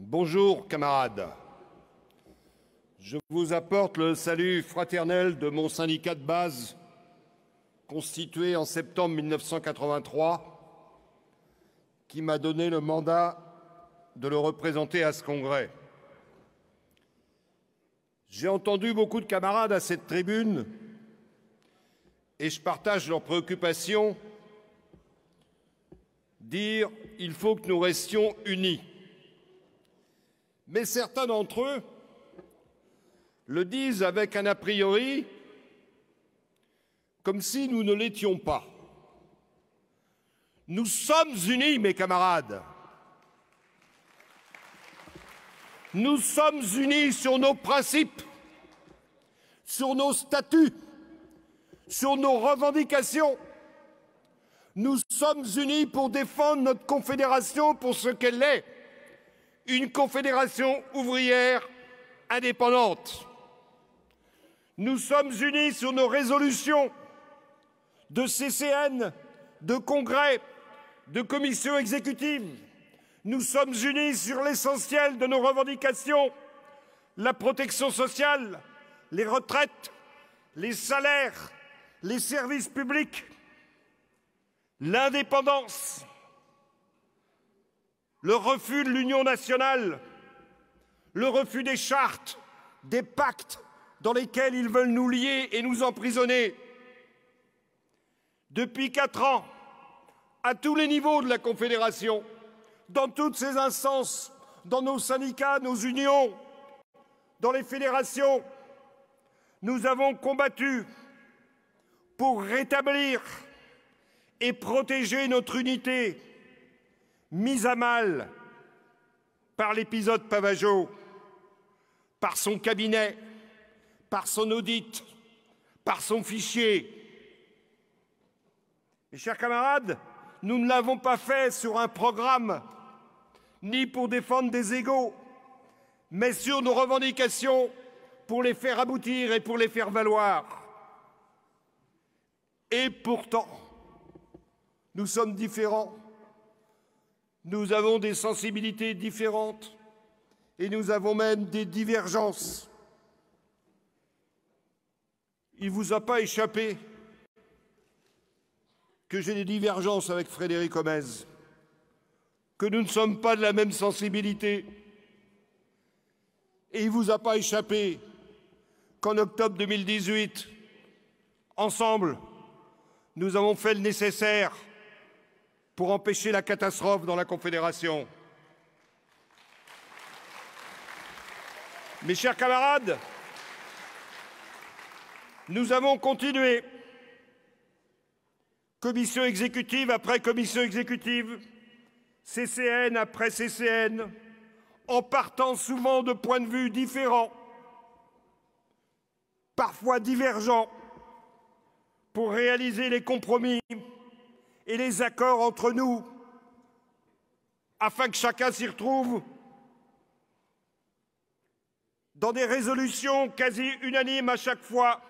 Bonjour, camarades. Je vous apporte le salut fraternel de mon syndicat de base, constitué en septembre 1983, qui m'a donné le mandat de le représenter à ce congrès. J'ai entendu beaucoup de camarades à cette tribune et je partage leurs préoccupations dire « il faut que nous restions unis ». Mais certains d'entre eux le disent avec un a priori, comme si nous ne l'étions pas. Nous sommes unis, mes camarades. Nous sommes unis sur nos principes, sur nos statuts, sur nos revendications. Nous sommes unis pour défendre notre confédération pour ce qu'elle est, une confédération ouvrière indépendante. Nous sommes unis sur nos résolutions de CCN, de congrès, de commissions exécutives. Nous sommes unis sur l'essentiel de nos revendications, la protection sociale, les retraites, les salaires, les services publics, l'indépendance, le refus de l'union nationale, le refus des chartes, des pactes dans lesquels ils veulent nous lier et nous emprisonner. Depuis 4 ans, à tous les niveaux de la Confédération, dans toutes ses instances, dans nos syndicats, nos unions, dans les fédérations, nous avons combattu pour rétablir et protéger notre unité, mise à mal par l'épisode Pavageau, par son cabinet, par son audit, par son fichier. Mes chers camarades, nous ne l'avons pas fait sur un programme, ni pour défendre des égos, mais sur nos revendications pour les faire aboutir et pour les faire valoir. Et pourtant, nous sommes différents. Nous avons des sensibilités différentes et nous avons même des divergences. Il ne vous a pas échappé que j'ai des divergences avec Frédéric Homez, que nous ne sommes pas de la même sensibilité. Et il ne vous a pas échappé qu'en octobre 2018, ensemble, nous avons fait le nécessaire pour empêcher la catastrophe dans la Confédération. Mes chers camarades, nous avons continué, commission exécutive après commission exécutive, CCN après CCN, en partant souvent de points de vue différents, parfois divergents, pour réaliser les compromis et les accords entre nous, afin que chacun s'y retrouve dans des résolutions quasi unanimes à chaque fois,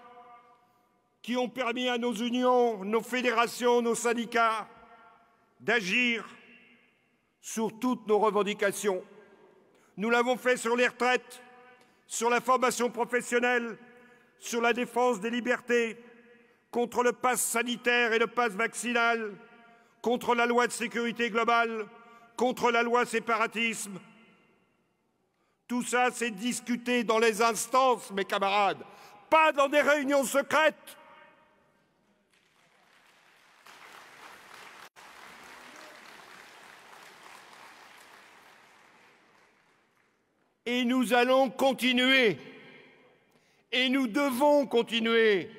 qui ont permis à nos unions, nos fédérations, nos syndicats d'agir sur toutes nos revendications. Nous l'avons fait sur les retraites, sur la formation professionnelle, sur la défense des libertés, contre le pass sanitaire et le pass vaccinal, contre la loi de sécurité globale, contre la loi séparatisme. Tout ça, c'est discuté dans les instances, mes camarades, pas dans des réunions secrètes. Et nous allons continuer. Et nous devons continuer.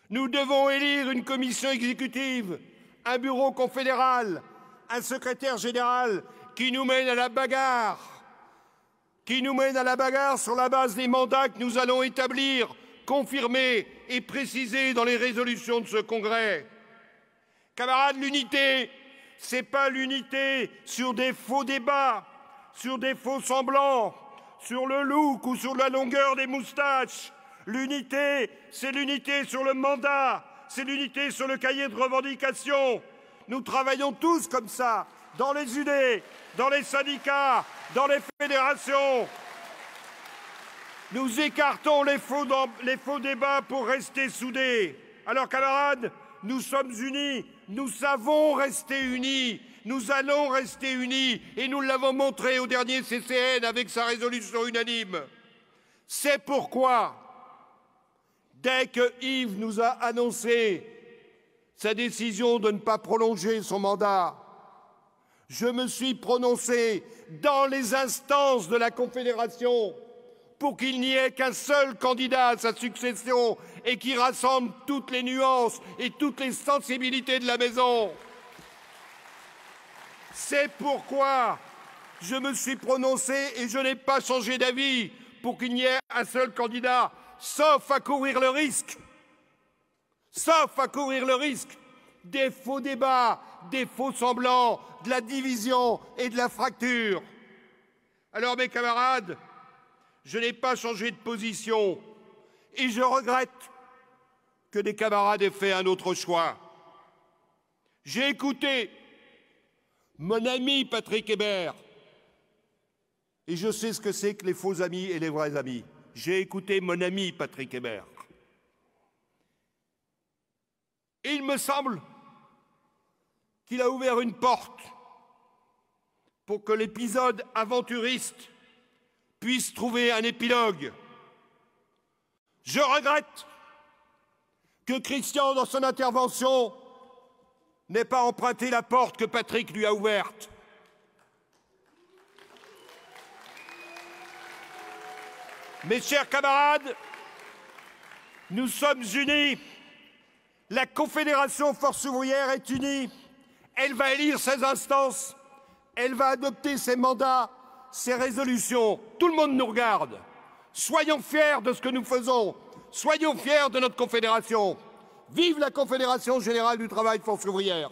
Nous devons élire une commission exécutive, un bureau confédéral, un secrétaire général qui nous mène à la bagarre, sur la base des mandats que nous allons établir, confirmer et préciser dans les résolutions de ce congrès. Camarades, l'unité, ce n'est pas l'unité sur des faux débats, sur des faux semblants, sur le look ou sur la longueur des moustaches. L'unité, c'est l'unité sur le mandat, c'est l'unité sur le cahier de revendications. Nous travaillons tous comme ça, dans les UD, dans les syndicats, dans les fédérations. Nous écartons les faux débats pour rester soudés. Alors, camarades, nous sommes unis, nous savons rester unis, nous allons rester unis, et nous l'avons montré au dernier CCN avec sa résolution unanime. C'est pourquoi, dès que Yves nous a annoncé sa décision de ne pas prolonger son mandat, je me suis prononcé dans les instances de la Confédération pour qu'il n'y ait qu'un seul candidat à sa succession et qui rassemble toutes les nuances et toutes les sensibilités de la maison. C'est pourquoi je me suis prononcé et je n'ai pas changé d'avis pour qu'il n'y ait un seul candidat, sauf à courir le risque des faux débats, des faux semblants, de la division et de la fracture. Alors, mes camarades, je n'ai pas changé de position et je regrette que des camarades aient fait un autre choix. J'ai écouté mon ami Patrick Hébert et je sais ce que c'est que les faux amis et les vrais amis. J'ai écouté mon ami Patrick Hébert. Et il me semble qu'il a ouvert une porte pour que l'épisode aventuriste puisse trouver un épilogue. Je regrette que Christian, dans son intervention, n'ait pas emprunté la porte que Patrick lui a ouverte. Mes chers camarades, nous sommes unis. La Confédération Force ouvrière est unie. Elle va élire ses instances. Elle va adopter ses mandats, ses résolutions. Tout le monde nous regarde. Soyons fiers de ce que nous faisons. Soyons fiers de notre Confédération. Vive la Confédération Générale du Travail Force ouvrière.